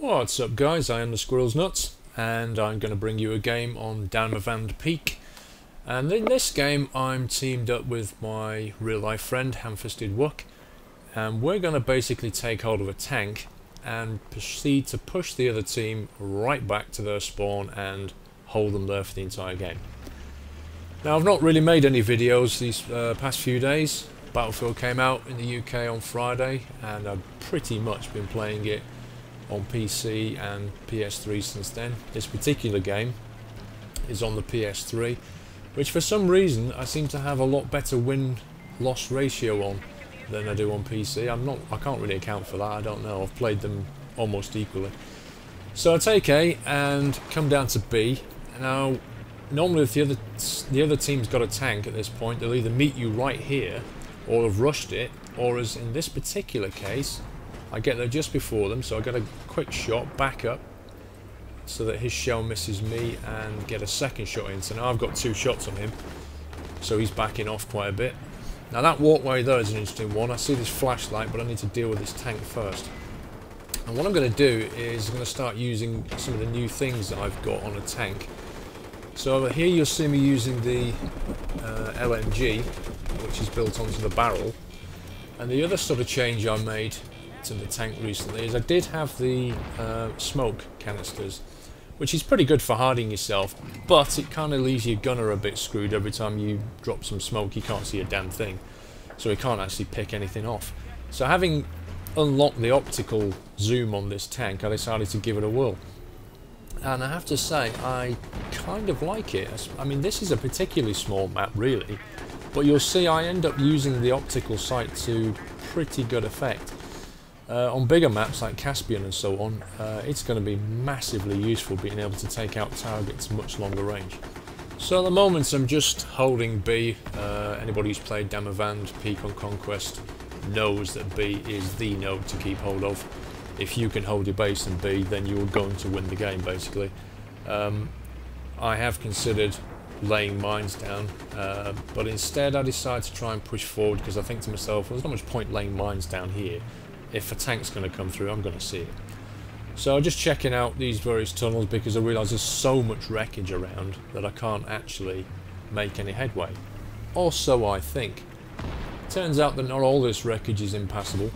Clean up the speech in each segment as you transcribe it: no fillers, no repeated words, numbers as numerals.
What's up guys, I am the Squirrel's Nuts and I'm going to bring you a game on Damavand Peak. And in this game I'm teamed up with my real life friend Ham-Fisted Wook, and we're going to basically take hold of a tank and proceed to push the other team right back to their spawn and hold them there for the entire game. Now I've not really made any videos these past few days. Battlefield came out in the UK on Friday and I've pretty much been playing it on PC and PS3 since then. This particular game is on the PS3, which for some reason I seem to have a lot better win-loss ratio on than I do on PC. I can't really account for that, I don't know. I've played them almost equally. So I take A and come down to B. Now normally if the other team's got a tank at this point, they'll either meet you right here or have rushed it, or as in this particular case I get there just before them, so I get a quick shot back up so that his shell misses me and get a second shot in. So now I've got two shots on him, so he's backing off quite a bit. Now that walkway there is an interesting one. I see this flashlight, but I need to deal with this tank first. And what I'm going to do is I'm going to start using some of the new things that I've got on a tank. So over here you'll see me using the LMG, which is built onto the barrel. And the other sort of change I made to the tank recently is I did have the smoke canisters, which is pretty good for hiding yourself, but it kind of leaves your gunner a bit screwed. Every time you drop some smoke he can't see a damn thing, so he can't actually pick anything off. So having unlocked the optical zoom on this tank, I decided to give it a whirl, and I have to say I kind of like it. I mean, this is a particularly small map really, but you'll see I end up using the optical sight to pretty good effect. On bigger maps like Caspian and so on, it's going to be massively useful being able to take out targets much longer range. So at the moment I'm just holding B. Anybody who's played Damavand Peak on Conquest knows that B is the node to keep hold of. If you can hold your base in B, then you're going to win the game basically. I have considered laying mines down, but instead I decided to try and push forward because I think to myself, well, there's not much point laying mines down here. If a tank's going to come through, I'm going to see it. So I'm just checking out these various tunnels because I realise there's so much wreckage around that I can't actually make any headway. Or so I think. Turns out that not all this wreckage is impassable.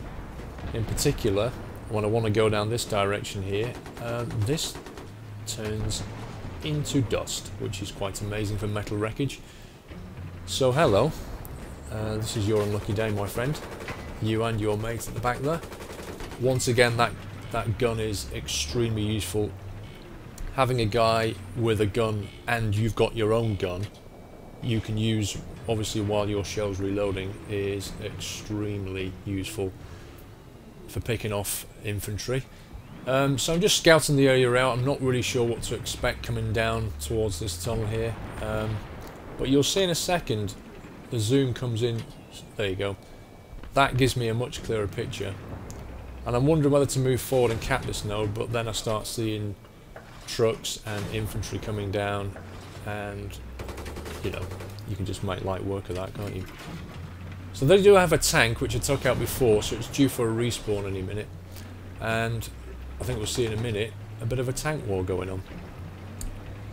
In particular, when I want to go down this direction here, this turns into dust, which is quite amazing for metal wreckage. So hello, this is your unlucky day, my friend. You and your mate at the back there. Once again, that gun is extremely useful. Having a guy with a gun and you've got your own gun you can use obviously while your shell's reloading is extremely useful for picking off infantry. So I'm just scouting the area out. I'm not really sure what to expect coming down towards this tunnel here, but you'll see in a second the zoom comes in. There you go. That gives me a much clearer picture, and I'm wondering whether to move forward and cap this node, but then I start seeing trucks and infantry coming down, and you know, you can just make light work of that, can't you? So they do have a tank which I took out before, so it's due for a respawn any minute, and I think we'll see in a minute a bit of a tank war going on.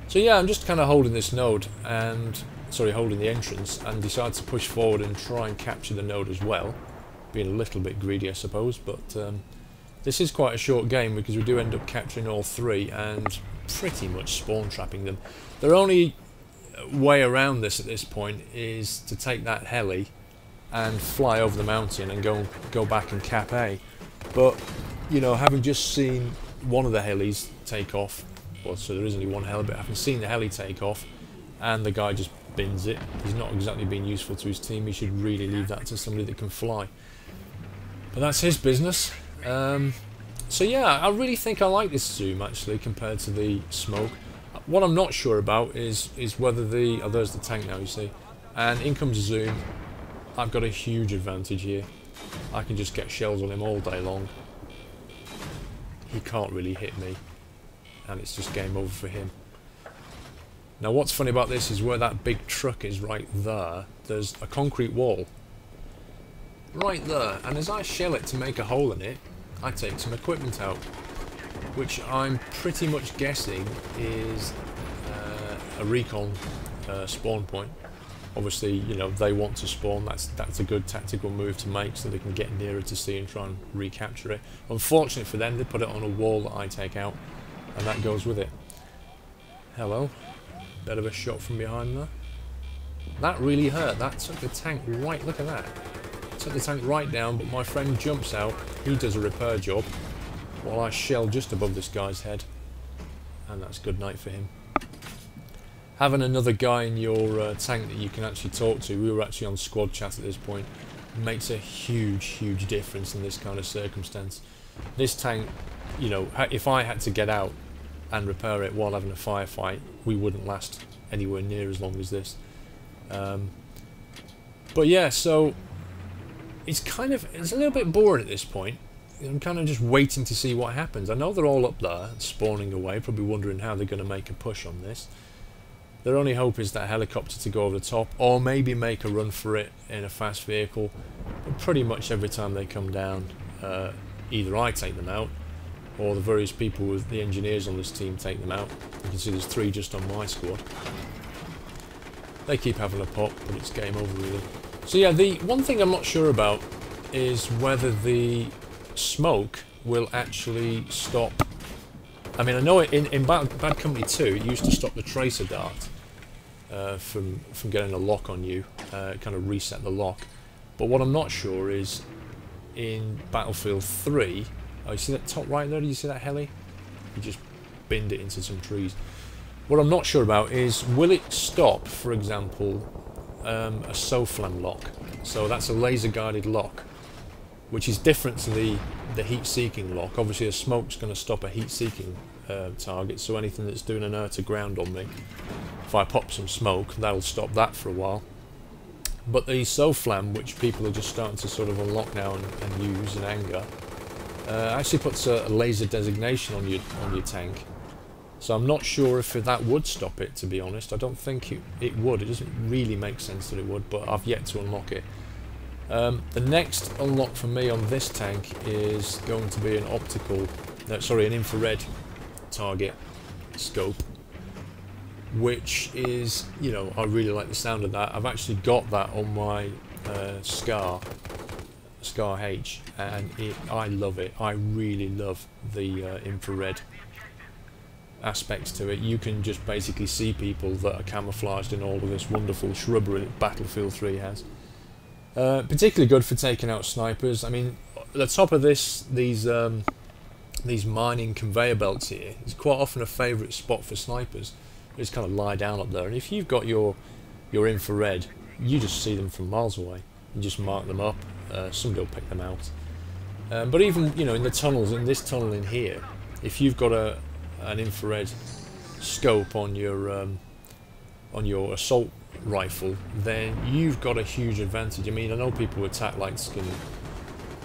So yeah, I'm just kind of holding this node and holding the entrance, and decide to push forward and try and capture the node as well. Being a little bit greedy I suppose, but this is quite a short game because we do end up capturing all three and pretty much spawn trapping them. Their only way around this at this point is to take that heli and fly over the mountain and go back and cap A. But you know, having just seen one of the helis take off, well, so there is only one heli, but having seen the heli take off and the guy just bins it, he's not exactly being useful to his team. He should really leave that to somebody that can fly, but that's his business. So yeah, I really think I like this zoom actually compared to the smoke. What I'm not sure about is whether there's the tank now, you see, and in comes zoom. I've got a huge advantage here. I can just get shells on him all day long. He can't really hit me, and it's just game over for him. Now what's funny about this is where that big truck is right there, there's a concrete wall right there, and as I shell it to make a hole in it, I take some equipment out. which I'm pretty much guessing is a recon spawn point. Obviously, you know, they want to spawn. That's a good tactical move to make, so they can get nearer to sea and try and recapture it. Unfortunately for them, they put it on a wall that I take out, and that goes with it. Hello. Bit of a shot from behind there. That really hurt. That took the tank right. Look at that. Took the tank right down, but my friend jumps out. He does a repair job while I shell just above this guy's head, and that's good night for him. Having another guy in your tank that you can actually talk to, we were actually on squad chat at this point, makes a huge difference in this kind of circumstance. This tank, you know, if I had to get out and repair it while having a firefight, we wouldn't last anywhere near as long as this. But yeah, so it's a little bit boring at this point. I'm kind of just waiting to see what happens. I know they're all up there, spawning away, probably wondering how they're going to make a push on this. Their only hope is that helicopter to go over the top, or maybe make a run for it in a fast vehicle. But pretty much every time they come down, either I take them out, or the various people with the engineers on this team take them out. You can see there's 3 just on my squad. They keep having a pop, but it's game over really. So yeah, the one thing I'm not sure about is whether the smoke will actually stop. I mean, I know in Bad Company 2 it used to stop the tracer dart from getting a lock on you, kind of reset the lock. But what I'm not sure is in Battlefield 3, oh, you see that top right there? Do you see that heli? You just binned it into some trees. What I'm not sure about is, will it stop, for example, a SOFLAM lock? So that's a laser guided lock, which is different to the heat-seeking lock. Obviously a smoke's going to stop a heat-seeking target, so anything that's doing an air to ground on me, if I pop some smoke, that'll stop that for a while. But the SOFLAM, which people are just starting to sort of unlock now and use in anger, actually puts a laser designation on your tank. So I'm not sure if that would stop it, to be honest. I don't think it would. It doesn't really make sense that it would, but I've yet to unlock it. The next unlock for me on this tank is going to be an an infrared target scope, which is, you know, I really like the sound of that. I've actually got that on my Scar H, and I love it. I really love the infrared aspects to it. You can just basically see people that are camouflaged in all of this wonderful shrubbery that Battlefield 3 has. Particularly good for taking out snipers. I mean, at the top of these mining conveyor belts here is quite often a favourite spot for snipers. They just kind of lie down up there, and if you've got your infrared, you just see them from miles away. You just mark them up. Somebody will pick them out. But even, you know, in the tunnels, in this tunnel in here, if you've got an infrared scope on your assault rifle, then you've got a huge advantage. I mean, I know people with attack lights can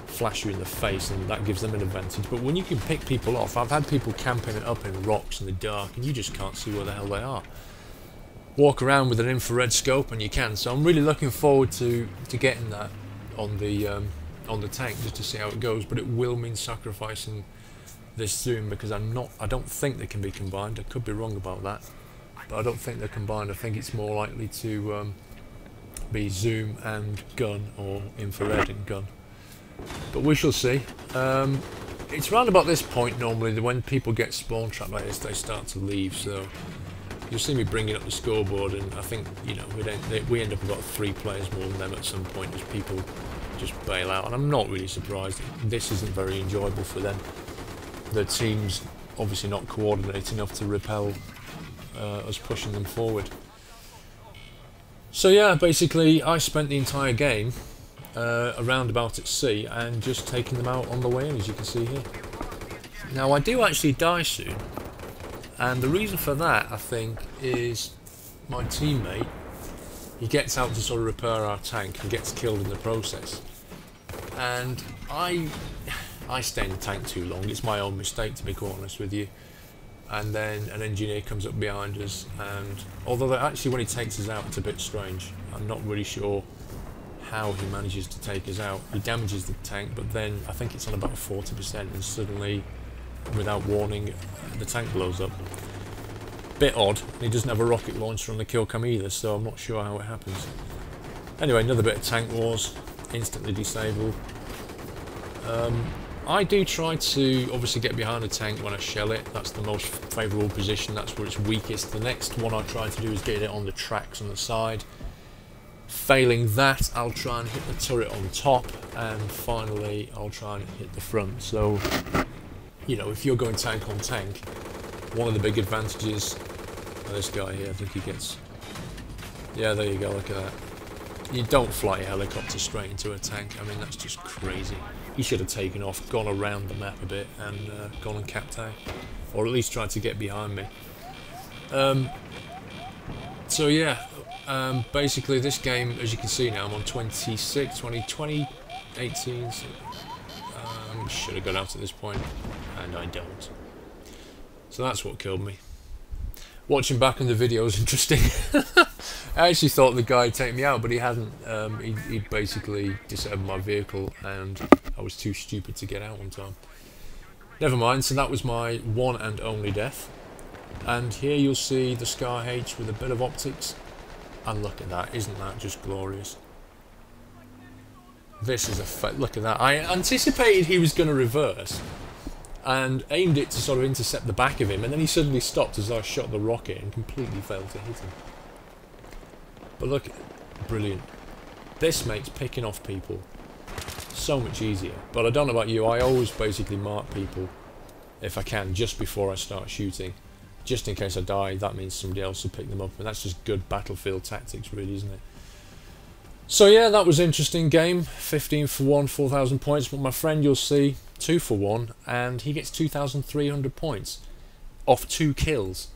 flash you in the face and that gives them an advantage, but when you can pick people off, I've had people camping it up in rocks in the dark and you just can't see where the hell they are. Walk around with an infrared scope and you can, so I'm really looking forward to getting that on the tank just to see how it goes, but it will mean sacrificing this zoom because I don't think they can be combined. I could be wrong about that, but I don't think they're combined. I think it's more likely to be zoom and gun, or infrared and gun, but we shall see. It's round about this point normally that when people get spawn trapped like this, they start to leave, so you'll see me bringing up the scoreboard, and I think, you know, we end up about 3 players more than them at some point as people just bail out, and I'm not really surprised. This isn't very enjoyable for them. The team's obviously not coordinated enough to repel us pushing them forward. So yeah, basically I spent the entire game around about at sea and just taking them out on the way in, as you can see here. Now I do actually die soon, and the reason for that, I think, is my teammate, he gets out to sort of repair our tank and gets killed in the process, and I stay in the tank too long. It's my own mistake, to be quite honest with you. And then an engineer comes up behind us, and although actually when he takes us out, it's a bit strange. I'm not really sure how he manages to take us out. He damages the tank, but then I think it's on about 40%, and suddenly without warning, the tank blows up. Bit odd. He doesn't have a rocket launcher on the kill cam either, so I'm not sure how it happens. Anyway, another bit of tank wars. Instantly disabled. I do try to obviously get behind a tank when I shell it. That's the most favourable position. That's where it's weakest. The next one I try to do is get it on the tracks on the side. Failing that, I'll try and hit the turret on top, and finally I'll try and hit the front. So, you know, if you're going tank on tank, one of the big advantages of this guy here, I think he gets... Yeah, there you go, look at that. You don't fly a helicopter straight into a tank. I mean, that's just crazy. He should have taken off, gone around the map a bit, and gone and capped out. Or at least tried to get behind me. So yeah, basically this game, as you can see now, I'm on 26, 20, 18, so, should have got out at this point, and I don't. So that's what killed me. Watching back on the video was interesting. I actually thought the guy would take me out, but he hadn't. He basically disabled my vehicle, and I was too stupid to get out on time. Never mind, so that was my one and only death. And here you'll see the Scar H with a bit of optics. And look at that, isn't that just glorious? This is a look at that. I anticipated he was going to reverse and aimed it to sort of intercept the back of him, and then he suddenly stopped as I shot the rocket and completely failed to hit him. But look, brilliant. This makes picking off people so much easier. But I don't know about you, I always basically mark people, if I can, just before I start shooting. Just in case I die, that means somebody else will pick them up, and that's just good battlefield tactics really, isn't it? So yeah, that was an interesting game. 15 for 1, 4,000 points, but my friend, you'll see, 2 for 1, and he gets 2,300 points off 2 kills.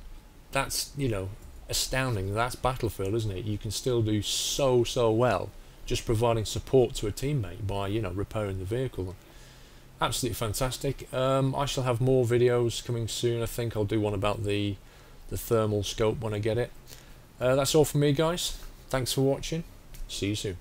That's, you know, astounding. That's Battlefield, isn't it? You can still do so well just providing support to a teammate by, you know, repairing the vehicle. Absolutely fantastic. I shall have more videos coming soon. I think I'll do one about the thermal scope when I get it. That's all from me, guys. Thanks for watching. See you soon.